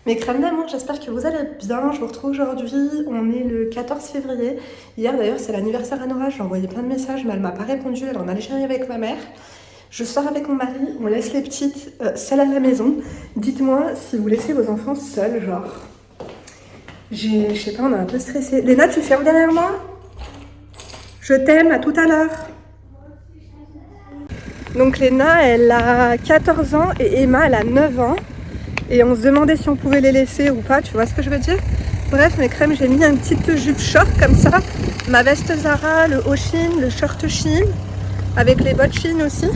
Mes crèmes d'amour, j'espère que vous allez bien. Je vous retrouve aujourd'hui, on est le 14 février. Hier d'ailleurs c'est l'anniversaire à Nora, je lui ai envoyé plein de messages mais elle m'a pas répondu, elle est en Algérie avec ma mère. Je sors avec mon mari, on laisse les petites seules à la maison. Dites-moi si vous laissez vos enfants seuls, genre. Je sais pas, on est un peu stressé. Léna, tu fermes derrière moi? Je t'aime, à tout à l'heure. Donc Léna, elle a 14 ans et Emma, elle a 9 ans. Et on se demandait si on pouvait les laisser ou pas, tu vois ce que je veux dire? Bref, mes crèmes, j'ai mis une petite jupe short comme ça, ma veste Zara, le haut Shein, le short Shein, avec les bottes Shein aussi.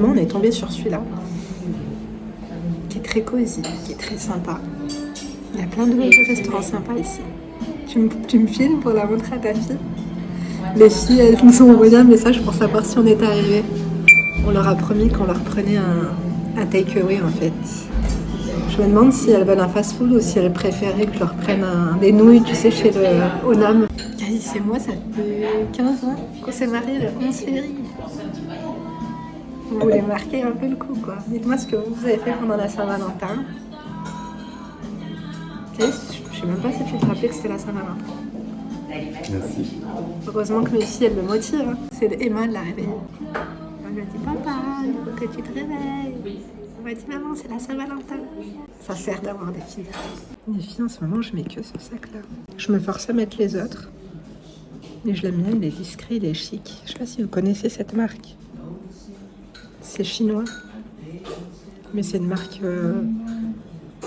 On est tombé sur celui-là, qui est très cosy, qui est très sympa. Il y a plein de restaurants sympas ici. Tu me filmes pour la montrer à ta fille? Les filles, elles nous ont envoyé un message pour savoir si on était arrivés. On leur a promis qu'on leur prenait un take-away en fait. Je me demande si elles veulent un fast-food ou si elles préféraient que je leur prenne des nouilles, tu sais, chez le Onam. C'est moi, ça fait 15 ans qu'on s'est mariés le 11 février. Vous voulez marquer un peu le coup, quoi. Dites-moi ce que vous avez fait pendant la Saint-Valentin. Je sais même pas si tu te rappelais que c'était la Saint-Valentin. Merci. Heureusement que mes filles, elles me motivent. Hein. C'est Emma de la réveiller. Elle me dit, papa, il faut que tu te réveilles. On m'a dit, maman, c'est la Saint-Valentin. Ça sert d'avoir des filles. Les filles, en ce moment, je mets que ce sac-là. Je me force à mettre les autres. Et je l'aime bien, il est discret, il est chic. Je sais pas si vous connaissez cette marque. C'est chinois, mais c'est une marque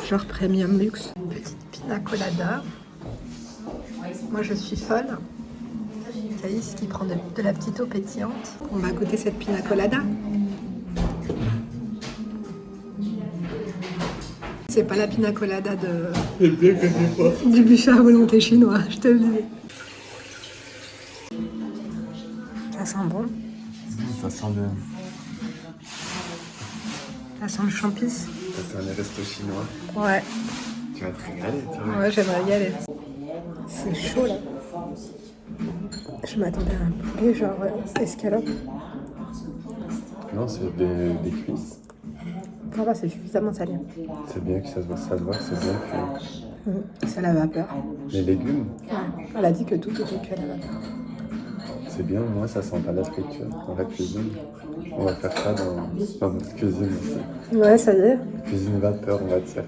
genre premium luxe. Petite pina colada. Moi je suis folle. Caïs qui prend de la petite eau pétillante. On va goûter cette pina colada. C'est pas la pina colada du buffet à volonté chinois, je te le dis. Ça sent bon. Ça sent bien. Ça sent le champis. Ça sent les restos chinois. Ouais. Tu vas te régaler, tu vois. Ouais, j'aimerais y aller. C'est chaud là. Je m'attendais à un poulet genre escalope. Non, c'est des cuisses. Ça va, c'est suffisamment salé. C'est bien que ça se voit que c'est bien cuit. C'est à la vapeur. Les légumes, Ouais. Elle a dit que tout était cuit à la vapeur. c'est bien, au moins ça sent pas la friture dans la cuisine. On va faire ça dans notre cuisine aussi. Ouais, ça y est. Cuisine vapeur, on va dire.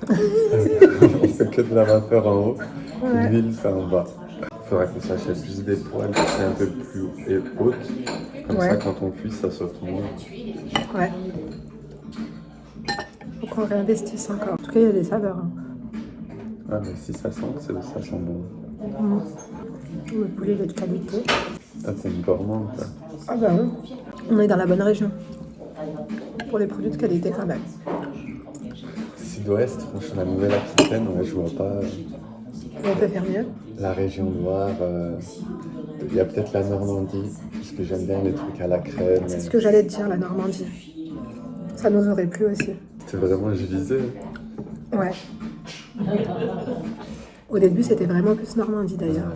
On fait que de la vapeur en haut, Ouais. l'huile c'est en bas. Il faudra qu'on s'achète juste des poêles qui sont un peu plus hautes. Comme Ouais. ça, quand on cuit, ça saute moins. Ouais. Faut qu'on réinvestisse encore. En tout cas, il y a des saveurs. Hein. Ah, mais si ça sent, ça sent bon. Le poulet il est de qualité. Ah, t'es une gourmande, toi. Ah bah oui. On est dans la bonne région. Pour les produits de qualité quand même. Sud-Ouest, franchement, la Nouvelle-Aquitaine, ouais, je vois pas On peut faire mieux. la région Loire. Il y a peut-être la Normandie, parce que j'aime bien les trucs à la crème. C'est ce que j'allais te dire, la Normandie. Ça nous aurait plu aussi. C'est vraiment, je disais. Ouais. Au début, c'était vraiment plus Normandie d'ailleurs.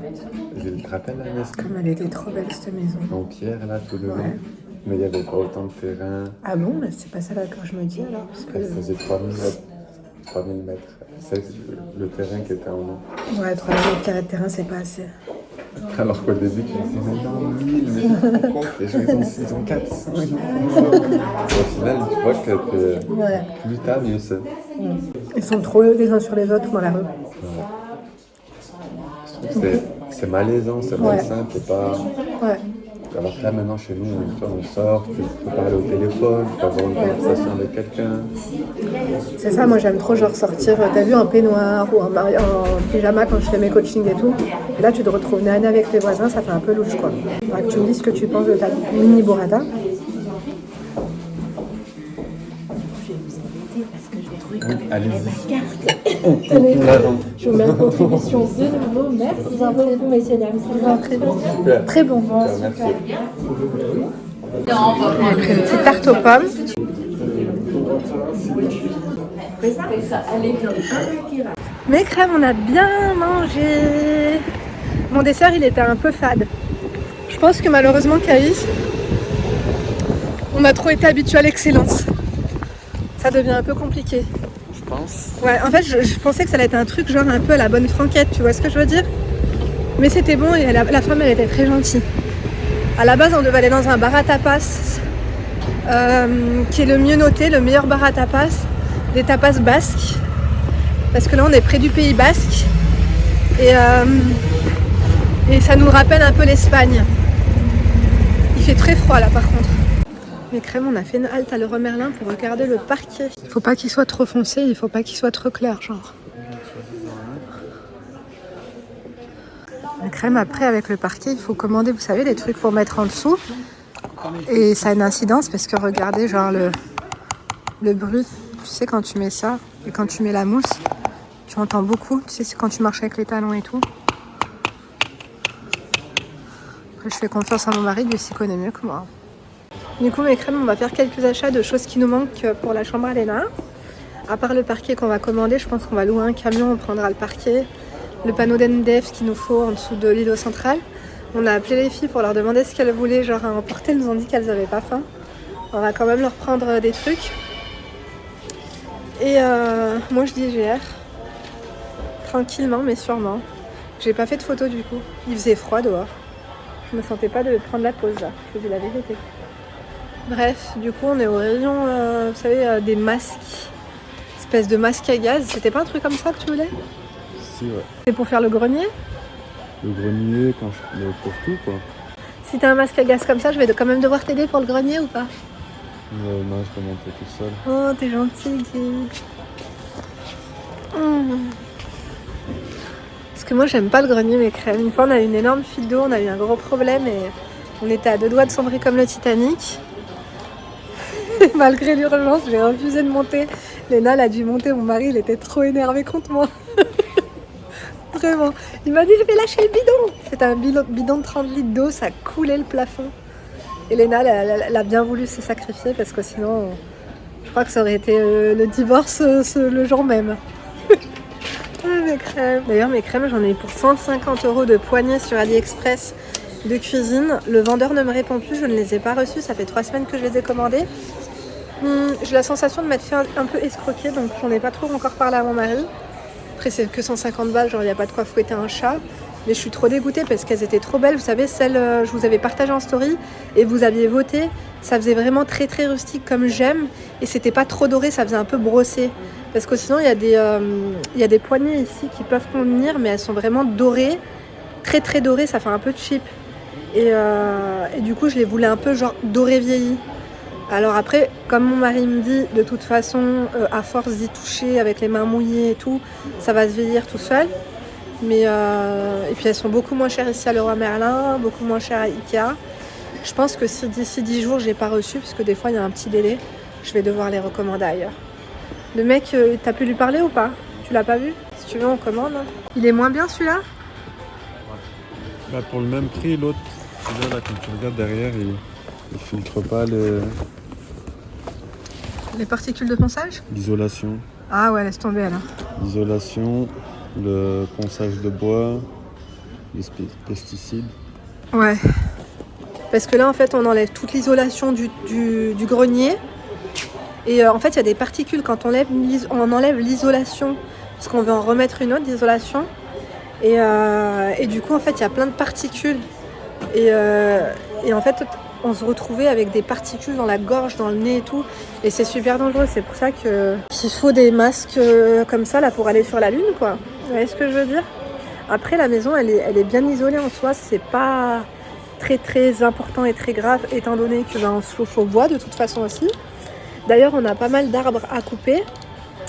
Je te rappelle la maison Comme elle était trop belle cette maison. en pierre, là, tout devant. Ouais. Mais il n'y avait pas autant de terrain. Ah bon, mais c'est pas ça là que je me dis alors parce que... Elle faisait 3000 mètres. 3000 mètres. C'est le terrain qui était en haut. Ouais, 3 mètres carrés de terrain, c'est pas assez. Alors qu'au début, tu disais, mais non, 1000, mais tu te rends compte, les gens, ils ont 400. Au final, tu vois que Ouais. plus t'as, mieux c'est. Ils sont trop les uns sur les autres dans la rue. Je trouve que c'est malaisant, c'est malsain, t'es pas... Ouais. Alors que là, maintenant, chez nous, on sort, tu peux parler au téléphone, tu peux avoir une conversation avec quelqu'un. C'est ça, moi j'aime trop genre sortir, t'as vu, en peignoir ou en pyjama quand je fais mes coachings et tout. Et là tu te retrouves nez à nez avec tes voisins, ça fait un peu louche quoi. Faudra que tu me dises ce que tu penses de ta mini burrata. Oui, allez-y. Je vous mets une contribution de nouveau. Merci beaucoup, messieurs, dames. Super. Très bon. Super, merci. On a pris une petite tarte aux pommes. Mes crèmes, on a bien mangé. Mon dessert, il était un peu fade. Je pense que malheureusement, Caïs, on a trop été habitué à l'excellence. Ça devient un peu compliqué. Je pense. Ouais, en fait, je pensais que ça allait être un truc genre un peu à la bonne franquette, tu vois ce que je veux dire? Mais c'était bon et la femme, elle était très gentille. À la base, on devait aller dans un bar à tapas, qui est le mieux noté, le meilleur bar à tapas, des tapas basques. Parce que là, on est près du Pays Basque. Et ça nous rappelle un peu l'Espagne. Il fait très froid là par contre. Mes crèmes, on a fait une halte à Leroy Merlin pour regarder le parquet. Il faut pas qu'il soit trop foncé, il faut pas qu'il soit trop clair, genre. La crème, après, avec le parquet, il faut commander, vous savez, des trucs pour mettre en dessous. Et ça a une incidence parce que regardez, genre le bruit, tu sais, quand tu mets ça et quand tu mets la mousse, tu entends beaucoup, tu sais, c'est quand tu marches avec les talons et tout. Après, je fais confiance à mon mari, lui s'y connaît mieux que moi. Du coup, mes crèmes, on va faire quelques achats de choses qui nous manquent pour la chambre à Léna. À part le parquet qu'on va commander, je pense qu'on va louer un camion, on prendra le parquet. Le panneau d'NDF qu'il nous faut en dessous de l'îlot central. On a appelé les filles pour leur demander ce qu'elles voulaient genre à emporter. Elles nous ont dit qu'elles n'avaient pas faim. On va quand même leur prendre des trucs. Et moi, je digère. Tranquillement, mais sûrement. J'ai pas fait de photos du coup. Il faisait froid dehors. Je me sentais pas de prendre la pause là. Je vous dis la vérité. Bref, du coup, on est au rayon, vous savez, des masques. Espèce de masque à gaz. C'était pas un truc comme ça que tu voulais? Si, ouais. C'est pour faire le grenier? Le grenier, pour tout, quoi. Si t'as un masque à gaz comme ça, je vais quand même devoir t'aider pour le grenier ou pas? Non, je peux monter tout seul. Oh, t'es gentil, Guy. Parce que moi, j'aime pas le grenier, mes crèmes. Une fois, on a eu une énorme fuite d'eau, on a eu un gros problème et on était à 2 doigts de sombrer comme le Titanic. Malgré l'urgence, j'ai refusé de monter. Léna, elle a dû monter. Mon mari, il était trop énervé contre moi. Vraiment. Il m'a dit, je vais lâcher le bidon. C'était un bidon de 30 litres d'eau, ça coulait le plafond. Et Léna, elle a bien voulu se sacrifier parce que sinon, je crois que ça aurait été le divorce le jour même. Mes crèmes. D'ailleurs, mes crèmes, j'en ai eu pour 150 € de poignée sur AliExpress de cuisine. Le vendeur ne me répond plus, je ne les ai pas reçus. Ça fait 3 semaines que je les ai commandés. J'ai la sensation de m'être fait un peu escroquer, donc j'en ai pas trop encore parlé à mon mari. Après, c'est que 150 balles, genre il n'y a pas de quoi fouetter un chat. Mais je suis trop dégoûtée parce qu'elles étaient trop belles. Vous savez, celles je vous avais partagé en story et vous aviez voté. Ça faisait vraiment très très rustique comme j'aime. Et c'était pas trop doré, ça faisait un peu brossé. Parce que sinon, il y a des poignées ici qui peuvent convenir, mais elles sont vraiment dorées. Très très dorées, ça fait un peu cheap. Et du coup, je les voulais un peu genre doré vieilli. Alors après, comme mon mari me dit, de toute façon, à force d'y toucher avec les mains mouillées et tout, ça va se vieillir tout seul. Mais et puis elles sont beaucoup moins chères ici à Leroy Merlin, beaucoup moins chères à Ikea. Je pense que si d'ici 10 jours, je n'ai pas reçu, parce que des fois, il y a un petit délai, je vais devoir les recommander ailleurs. Le mec, t'as pu lui parler ou pas? Tu l'as pas vu? Si tu veux, on commande. Il est moins bien celui-là? Bah, pour le même prix, l'autre, là, quand tu regardes derrière, il filtre pas Les particules de ponçage? l'isolation. Ah ouais, laisse tomber alors. L'isolation, le ponçage de bois, les pesticides. Ouais. Parce que là, en fait, on enlève toute l'isolation du grenier. Et en fait, il y a des particules quand on enlève l'isolation, parce qu'on veut en remettre une autre d'isolation. Et du coup, en fait, il y a plein de particules. Et en fait, on se retrouvait avec des particules dans la gorge, dans le nez et tout. Et c'est super dangereux. C'est pour ça qu'il faut des masques comme ça là pour aller sur la Lune, quoi. Vous voyez ce que je veux dire? Après, la maison, elle est bien isolée en soi. C'est pas très très important et très grave, étant donné qu'on se chauffe au bois de toute façon aussi. D'ailleurs, on a pas mal d'arbres à couper.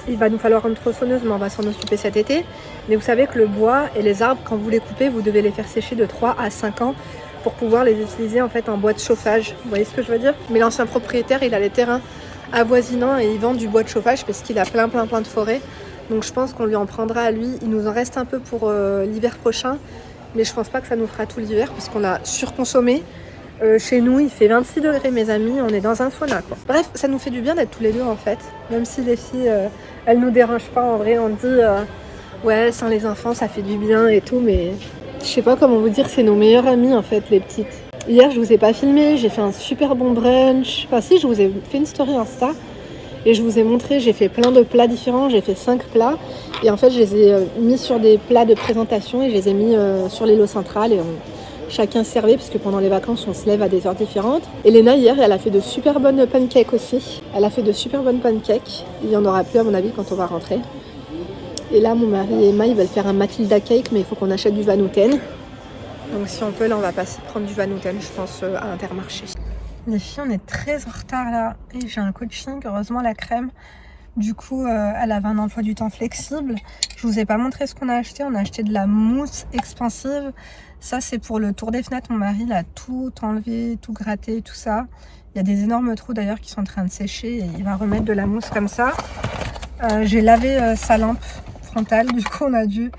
Il va nous falloir une tronçonneuse, mais on va s'en occuper cet été. Mais vous savez que le bois et les arbres, quand vous les coupez, vous devez les faire sécher de 3 à 5 ans pour pouvoir les utiliser en fait en bois de chauffage. Vous voyez ce que je veux dire? Mais l'ancien propriétaire, il a les terrains avoisinants et il vend du bois de chauffage parce qu'il a plein de forêts. Donc je pense qu'on lui en prendra à lui. Il nous en reste un peu pour l'hiver prochain. Mais je pense pas que ça nous fera tout l'hiver parce qu'on a surconsommé. Chez nous, il fait 26 degrés, mes amis. On est dans un sauna, quoi. Bref, ça nous fait du bien d'être tous les deux, en fait. Même si les filles, elles nous dérangent pas. En vrai, on dit, ouais, sans les enfants, ça fait du bien et tout. Mais je sais pas comment vous dire, c'est nos meilleures amies, en fait, les petites. Hier, je vous ai pas filmé. J'ai fait un super bon brunch. Enfin, si, je vous ai fait une story Insta. Et je vous ai montré, j'ai fait plein de plats différents. J'ai fait 5 plats. Et en fait, je les ai mis sur des plats de présentation. Et je les ai mis sur l'îlot central. Et chacun servait, parce que pendant les vacances, on se lève à des heures différentes. Et Léna, hier, elle a fait de super bonnes pancakes aussi. Elle a fait de super bonnes pancakes. Il y en aura plus, à mon avis, quand on va rentrer. Et là, mon mari et Emma, ils veulent faire un Matilda cake, mais il faut qu'on achète du Vanouten. Donc si on peut, là, on va passer prendre du Vanouten, je pense, à Intermarché. Les filles, on est très en retard, là. Et j'ai un coaching, heureusement, la crème. Du coup, elle avait un emploi du temps flexible. Je vous ai pas montré ce qu'on a acheté. On a acheté de la mousse expansive. Ça, c'est pour le tour des fenêtres. Mon mari, il a tout enlevé, tout gratté, tout ça. Il y a des énormes trous d'ailleurs qui sont en train de sécher. Et il va remettre de la mousse comme ça. J'ai lavé sa lampe frontale. Du coup, on a dû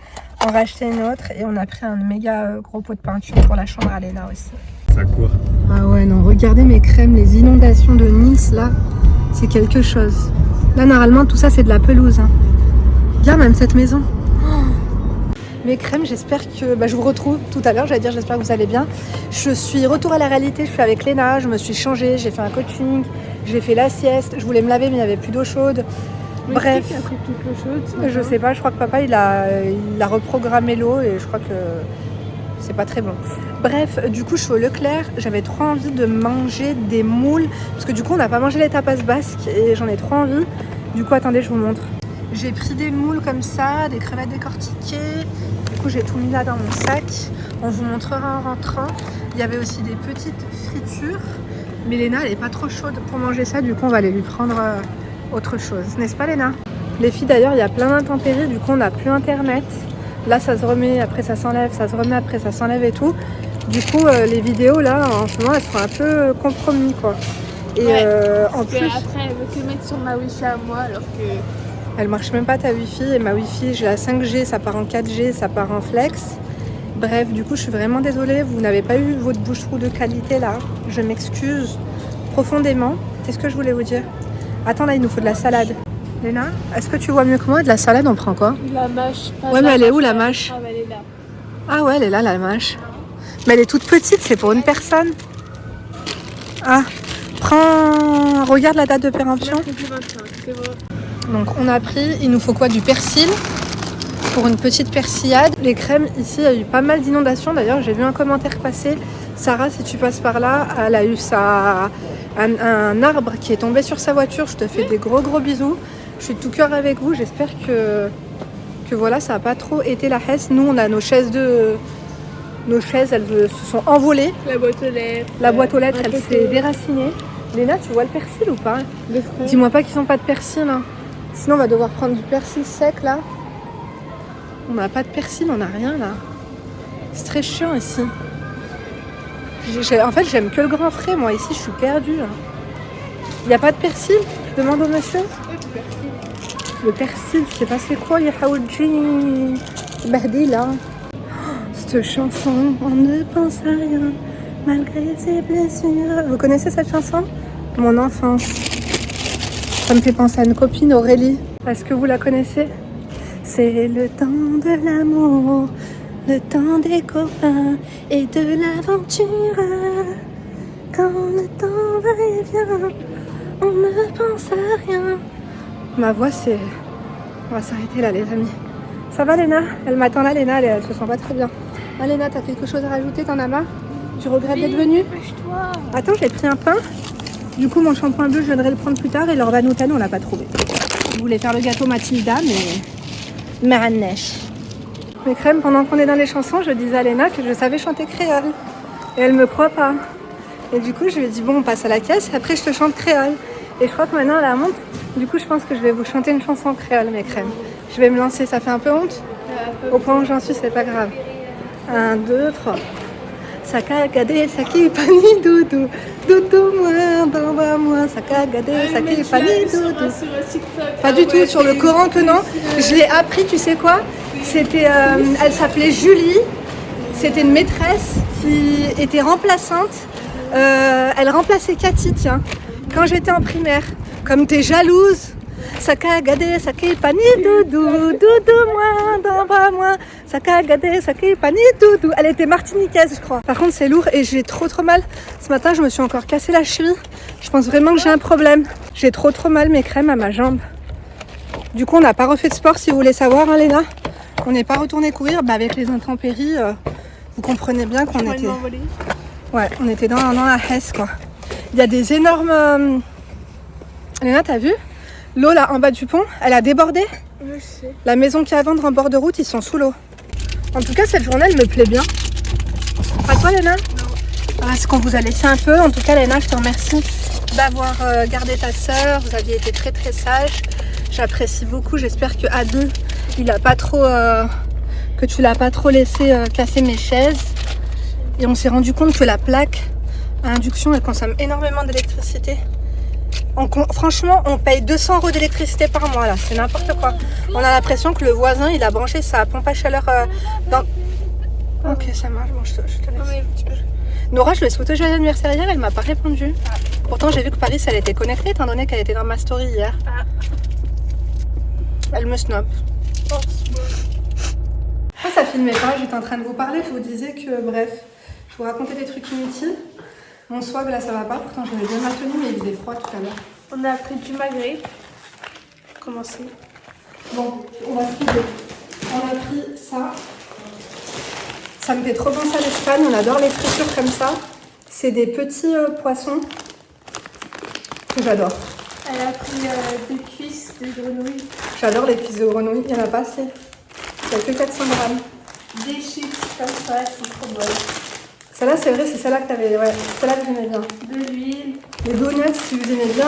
en racheter une autre. Et on a pris un méga gros pot de peinture pour la chambre à Léna aussi. Ça court. Ah ouais, non, regardez mes crèmes. Les inondations de Nice, là, c'est quelque chose. Là, normalement, tout ça, c'est de la pelouse. Hein. Bien, même cette maison. Mes crèmes, j'espère que... je vous retrouve tout à l'heure, j'allais dire, j'espère que vous allez bien. Je suis retour à la réalité, je suis avec Léna, je me suis changée, j'ai fait un coaching, j'ai fait la sieste, je voulais me laver, mais il n'y avait plus d'eau chaude. Mais bref, qui a pris toute l'eau chaude, je sais pas, je crois que papa, il a reprogrammé l'eau et je crois que c'est pas très bon. Bref, du coup, je suis au Leclerc, j'avais trop envie de manger des moules, parce que du coup, on n'a pas mangé les tapas basques et j'en ai trop envie. Du coup, attendez, je vous montre. J'ai pris des moules comme ça, des crevettes décortiquées. Du coup, j'ai tout mis là dans mon sac. On vous montrera en rentrant. Il y avait aussi des petites fritures. Mais Léna, elle n'est pas trop chaude pour manger ça. Du coup, on va aller lui prendre autre chose. N'est-ce pas, Léna? Les filles, d'ailleurs, il y a plein d'intempéries. Du coup, on n'a plus Internet. Là, ça se remet, après ça s'enlève, ça se remet, après ça s'enlève et tout. Du coup, les vidéos, là, en ce moment, elles sont un peu compromis, quoi. Et ouais, en plus... Après, elle veut que mettre sur ma Wi-Fi à moi, alors que... Elle marche même pas ta Wi-Fi et ma Wi-Fi, j'ai la 5G, ça part en 4G, ça part en flex. Bref, du coup, je suis vraiment désolée, vous n'avez pas eu votre bouche-trou de qualité là. Je m'excuse profondément. Qu'est-ce que je voulais vous dire? Attends, là, il nous faut de la salade. Léna, est-ce que tu vois mieux que moi? De la salade, on prend quoi? La mâche. Ouais, mais elle est où la mâche? Ah, elle est là. Ah ouais, elle est là, la mâche. Mais elle est toute petite, c'est pour une personne. Ah, prends... Regarde la date de péremption. Mercredi 25, c'est vrai. Donc on a pris, il nous faut quoi? Du persil pour une petite persillade. Les crèmes, ici, il y a eu pas mal d'inondations. D'ailleurs, j'ai vu un commentaire passer. Sarah, si tu passes par là, elle a eu un arbre qui est tombé sur sa voiture. Je te fais des gros bisous. Je suis de tout cœur avec vous. J'espère que voilà, ça n'a pas trop été la hesse. Nous, on a nos chaises, elles se sont envolées. La boîte aux lettres. La boîte aux lettres, elle s'est déracinée. Léna, tu vois le persil ou pas? Dis-moi pas qu'ils n'ont pas de persil. Hein. Sinon, on va devoir prendre du persil sec là. On n'a pas de persil, on n'a rien là. C'est très chiant ici. En fait, j'aime que le grand frais. Moi, ici, je suis perdue. Il n'y a pas de persil? Je demande au monsieur. Le persil, je sais pas c'est quoi. Il y a Haoudji. Bardi là. Cette chanson, on ne pense à rien malgré ses blessures. Vous connaissez cette chanson? Mon enfance. Ça me fait penser à une copine, Aurélie. Est-ce que vous la connaissez? C'est le temps de l'amour, le temps des copains et de l'aventure. Quand le temps va et vient, on ne pense à rien. Ma voix, c'est... On va s'arrêter là, les amis. Ça va, Léna? Elle m'attend là, Léna, elle se sent pas très bien. Ah, Léna, t'as quelque chose à rajouter? T'en as marre? Tu regrettes d'être venue? Attends, j'ai pris un pain. Du coup, mon shampoing bleu, je viendrai le prendre plus tard. Et leur Vanouten, on l'a pas trouvé. Je voulais faire le gâteau Matilda, mais... Marannèche. Mes crèmes, pendant qu'on est dans les chansons, je disais à Léna que je savais chanter créole. Et elle me croit pas. Et du coup, je lui ai dit, bon, on passe à la caisse. Et après, je te chante créole. Et je crois que maintenant, elle a honte. Du coup, je pense que je vais vous chanter une chanson créole, mes crèmes. Je vais me lancer. Ça fait un peu honte? Au point où j'en suis, c'est pas grave. 1, 2, 3. Sakagade, saki pani doudou. Doudou moi, dans moi, sakagade, saki pani doudou. Pas du tout, sur le Coran que non. Je l'ai appris, tu sais quoi? C'était, elle s'appelait Julie. C'était une maîtresse qui était remplaçante. Elle remplaçait Cathy, tiens, quand j'étais en primaire. Comme t'es jalouse. Sakagade, saki pani doudou. Doudou moi, dans moi. Sakagade, saki pani doudou. Elle était martiniquaise, je crois. Par contre, c'est lourd et j'ai trop mal. Ce matin, je me suis encore cassé la cheville. Je pense vraiment que j'ai un problème. J'ai trop mal mes crèmes à ma jambe. Du coup, on n'a pas refait de sport, si vous voulez savoir, hein, Léna. On n'est pas retourné courir, bah, avec les intempéries. Vous comprenez bien qu'on était... Ouais, on était dans la Hesse, quoi. Il y a des énormes... Léna, t'as vu? L'eau, là, en bas du pont, elle a débordé. Je sais. La maison qu'il y a à vendre en bord de route, ils sont sous l'eau. En tout cas, cette journée, elle me plaît bien. Pas toi, Léna? Non. Est-ce qu'on vous a laissé un peu? En tout cas, Léna, je te remercie d'avoir gardé ta sœur. Vous aviez été très sage. J'apprécie beaucoup. J'espère qu'à deux, il a pas trop... que tu l'as pas trop laissé casser mes chaises. Et on s'est rendu compte que la plaque à induction, elle consomme énormément d'électricité. Franchement, on paye 200 € d'électricité par mois, là. C'est n'importe quoi. On a l'impression que le voisin, il a branché sa pompe à chaleur dans... Ok, ça marche. Bon, je te laisse. Nora, je lui ai souhaité joyeux anniversaire hier, elle m'a pas répondu. Pourtant, j'ai vu que Paris, elle était connectée, étant donné qu'elle était dans ma story hier. Elle me snob. Pourquoi ça filmait pas? J'étais en train de vous parler, je vous disais que, bref, je vous racontais des trucs inutiles. Mon swag là ça va pas, pourtant j'avais bien ma tenue mais il faisait froid tout à l'heure. On a pris du magret. Commencer. Bon, on va se quitter. On a pris ça. Ça me fait trop penser à l'Espagne, on adore les fritures comme ça. C'est des petits poissons que j'adore. Elle a pris des cuisses de grenouille. J'adore les cuisses de grenouille, il n'y en a pas assez. Il n'y a que 400 grammes. Des chips comme ça, elles sont trop bonnes. Celle-là, c'est vrai, c'est celle-là que t'avais. Ouais, celle-là que j'aimais bien. De l'huile. Les donuts, si vous aimez bien.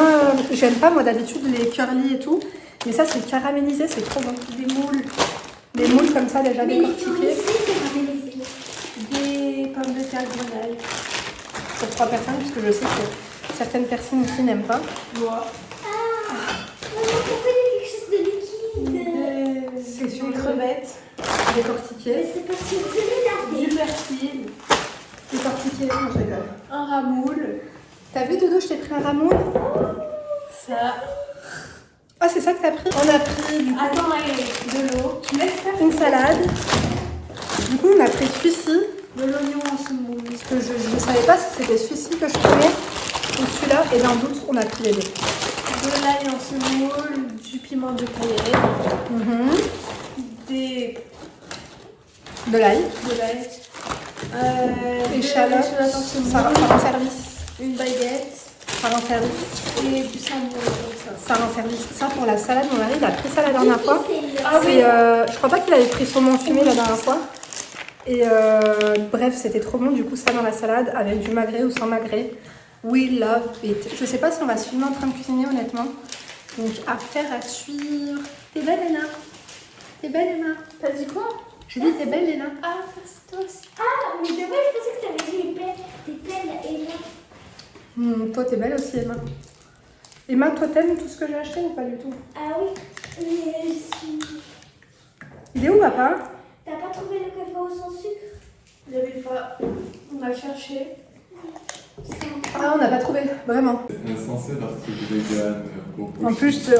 J'aime pas, moi, d'habitude, les curly et tout. Mais ça, c'est caramélisé, c'est trop bon. Des moules. Des moules comme ça, déjà décortiqués. Des pommes de terre grenaille. Pour 3 personnes, puisque je sais que certaines personnes ici n'aiment pas. Moi. Pourquoi il y a quelque chose de liquide? C'est sur Des le- crevettes. Décortiquées. C'est parce que vous avez Du la persil. Décortiquées, non, je rigole. Un ramoule. T'as vu, Dodo, je t'ai pris un rameau. Ça. Ah, c'est ça que t'as pris? On a pris du coup, Attends, de l'eau. Tu laisses faire une salade. Du coup, on a pris celui-ci. de l'oignon en semoule. Parce que je ne savais pas si c'était celui-ci que je prenais ou celui-là. Et dans le doute, on a pris les deux. De l'ail en semoule, du piment de Cayenne, des... De l'ail. de l'ail, Échalotes. en semoule, Ça rend service. une baguette Ça rend service. et du saumon comme ça. Ça rend service. Ça pour la salade, mon mari, il a pris ça la dernière fois. Ah oui. Et, je crois pas qu'il avait pris saumon fumé la dernière fois. Et bref, c'était trop bon. Du coup, ça dans la salade avec du magret ou sans magret. We love it. Je sais pas si on va se filmer en train de cuisiner, honnêtement. Donc, affaire à suivre. T'es belle, Léna? T'es belle, Léna? T'as dit quoi? J'ai dit, t'es belle, Léna? Ah, c'est toi aussi. Ah, mais de vrai, je pensais que t'avais dit t'es belle et là. Toi, t'es belle aussi, Emma. Emma, toi, t'aimes tout ce que j'ai acheté ou pas du tout? Ah oui, mais je suis... Il est où, papa? T'as pas trouvé le cacao sans sucre? Il n'y avait pas. On a cherché. Ah, on n'a pas trouvé, vraiment. C'est insensé leur truc vegan. En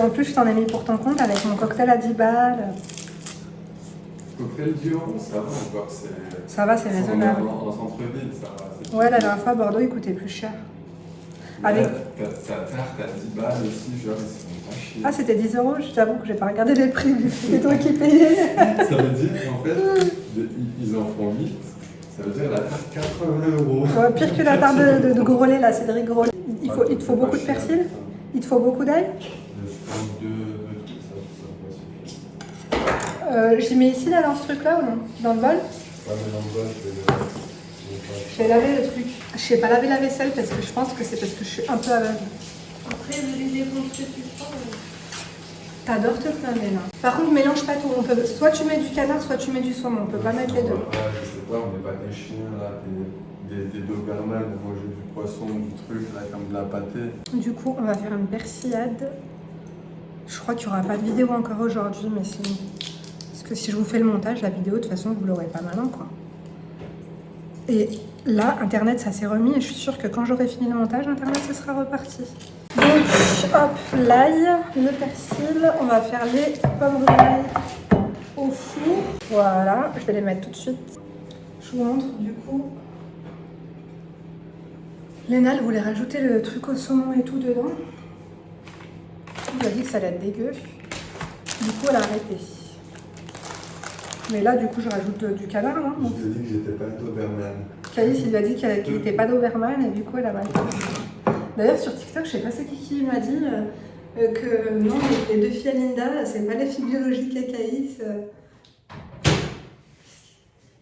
plus, je t'en ai mis pour ton compte avec mon cocktail à 10 balles. Cocktail bio, ça va encore. Ça va, c'est raisonnable. En centre-ville, ça va. c'est Ouais, la cheap. dernière fois, à Bordeaux, il coûtait plus cher. Là, Avec... ta tarte à 10 balles aussi, genre, ils se font pas chier. Ah, c'était 10 €, je t'avoue que j'ai pas regardé les prix, c'est toi qui payais. Ça veut dire qu'en fait, ils en font 8. Ça veut dire la tarte 80 €. Ouais, pire que la tarte de Grolet, là, Cédric Grolet. Il te faut beaucoup de persil? Il te faut beaucoup d'ail? Je prends deux trucs, ça va suffire. J'y mets ici, là, dans ce truc-là, ou non? Dans le bol? Ouais, mais dans le bol, je vais Je vais laver le truc. Je sais pas laver la vaisselle parce que je pense que c'est parce que je suis un peu aveugle. Après, les éponges que tu prends. T'adores te plaindre, Léna. Par contre, mélange pas tout. On peut... Soit tu mets du canard, soit tu mets du saumon. On peut pas mettre les deux. Ouais, je sais pas, on n'est pas des chiens là, des Doberman, moi j'ai du poisson, du truc, là, comme de la pâtée. Du coup, on va faire une persillade. Je crois qu'il n'y aura pas de vidéo encore aujourd'hui, mais c'est... Parce que si je vous fais le montage, la vidéo, de toute façon, vous l'aurez pas maintenant, quoi. Et là, Internet, ça s'est remis, et je suis sûre que quand j'aurai fini le montage, Internet, ce sera reparti. Donc, hop, l'ail, le persil, on va faire les pommes de l'ail au four. Voilà, je vais les mettre tout de suite. Je vous montre, du coup... Léna, elle voulait rajouter le truc au saumon et tout dedans. Elle a dit que ça allait être dégueu. Du coup, elle a arrêté. Mais là, du coup, je rajoute du canard. Hein, Je t'ai dit que j'étais pas Doberman. Caïs, il lui a dit qu'il n'était pas Doberman et du coup, elle a mal fait. D'ailleurs, sur TikTok, je sais pas c'est qui m'a dit que non, les deux filles à Linda, c'est pas les filles biologiques à Caïs.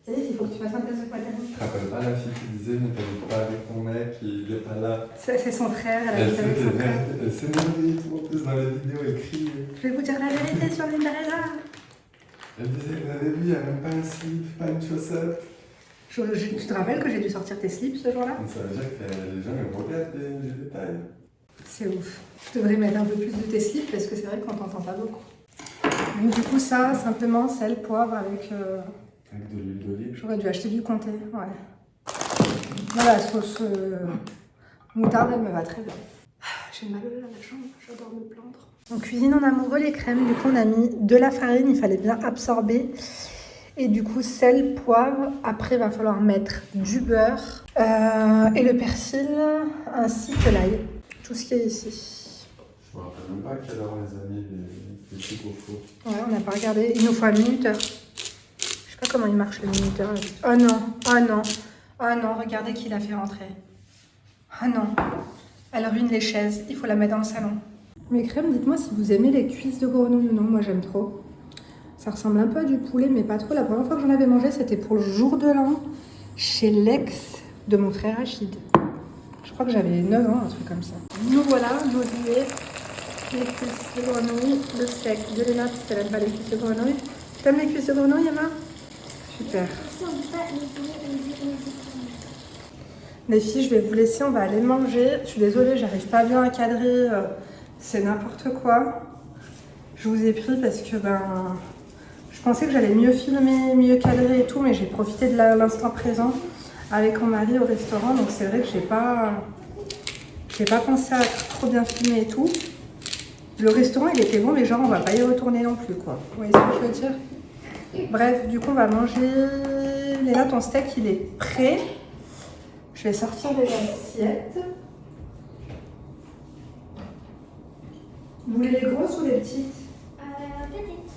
Caïs, il faut que tu fasses un test de paternité. Tu te rappelles pas la fille qui disait mais t'habites pas avec ton mec, il est pas là. C'est son frère, elle habite avec son frère. Elle s'est énervée tout en plus dans la vidéo, elle crie. Je vais vous dire la vérité sur Lindarella. Elle disait que vous avez vu, il n'y a même pas un slip, pas une chaussette. Tu te rappelles que j'ai dû sortir tes slips ce jour-là? Ça veut dire que les gens ils regardent les détails. C'est ouf. Je devrais mettre un peu plus de tes slips parce que c'est vrai qu'on t'entend pas beaucoup. Donc du coup ça, simplement sel, poivre avec... Avec de l'huile d'olive. J'aurais dû acheter du comté, ouais. Voilà, la sauce moutarde, elle me va très bien. J'ai mal à la jambe, j'adore me plaindre. On cuisine en amoureux les crèmes, du coup on a mis de la farine, il fallait bien absorber. Et du coup sel, poivre, après il va falloir mettre du beurre et le persil ainsi que l'ail. Tout ce qui est ici. Je me rappelle même pas à quelle heure les amis les trucs au four. Ouais, on n'a pas regardé, il nous faut un minuteur. Je sais pas comment il marche le minuteur. Oh non, oh non, oh non, regardez qui l'a fait rentrer. Oh non, elle ruine les chaises, il faut la mettre dans le salon. Mes crèmes, dites-moi si vous aimez les cuisses de grenouille ou non, moi j'aime trop. Ça ressemble un peu à du poulet, mais pas trop. La première fois que j'en avais mangé, c'était pour le jour de l'an, chez l'ex de mon frère Rachid. Je crois que j'avais 9 ans, un truc comme ça. Nous voilà, modelés, les cuisses de grenouille, le steak de Léna, parce qu'elle n'aime pas les cuisses de grenouille. Tu aimes les cuisses de grenouille, Emma? Super. Les filles, je vais vous laisser, on va aller manger. Je suis désolée, j'arrive pas bien à cadrer, c'est n'importe quoi. Je vous ai pris parce que je pensais que j'allais mieux filmer, mieux cadrer et tout, mais j'ai profité de l'instant présent avec mon mari au restaurant, donc c'est vrai que j'ai pas pensé à trop bien filmer et tout. Le restaurant il était bon, mais genre on va pas y retourner non plus, quoi. Vous voyez ce que je veux dire? Bref, du coup on va manger. Léna, ton steak il est prêt. Je vais sortir les assiettes. Vous voulez les grosses ou les petites? Petite.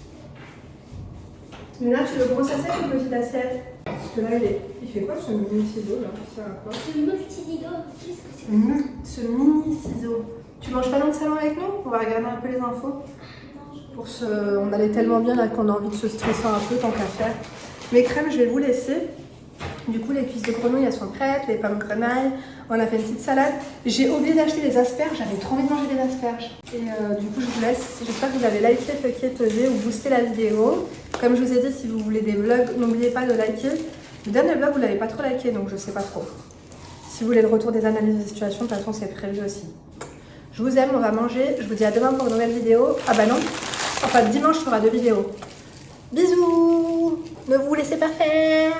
Léna, tu veux grosse assiette ou petite assiette? Parce que là, il fait quoi ce mini ciseau là? Ça sert à quoi? Le multi-dido. Qu'est-ce que c'est? Ce mini ciseau. Tu manges pas dans le salon avec nous? On va regarder un peu les infos. On allait tellement bien là qu'on a envie de se stresser un peu tant qu'à faire. Mes crèmes, je vais vous laisser. Du coup, les cuisses de grenouille, elles sont prêtes, les pommes grenailles. On a fait une petite salade. J'ai oublié d'acheter des asperges, j'avais trop envie de manger des asperges. Et du coup, je vous laisse. J'espère que vous avez liké, fucké, pesé ou boosté la vidéo. Comme je vous ai dit, si vous voulez des vlogs, n'oubliez pas de liker. Le dernier vlog, vous ne l'avez pas trop liké, donc je sais pas trop. Si vous voulez le retour des analyses de situation, de toute façon, c'est prévu aussi. Je vous aime, on va manger. Je vous dis à demain pour une nouvelle vidéo. Ah bah non, enfin dimanche, il y aura 2 vidéos. Bisous! Ne vous laissez pas faire!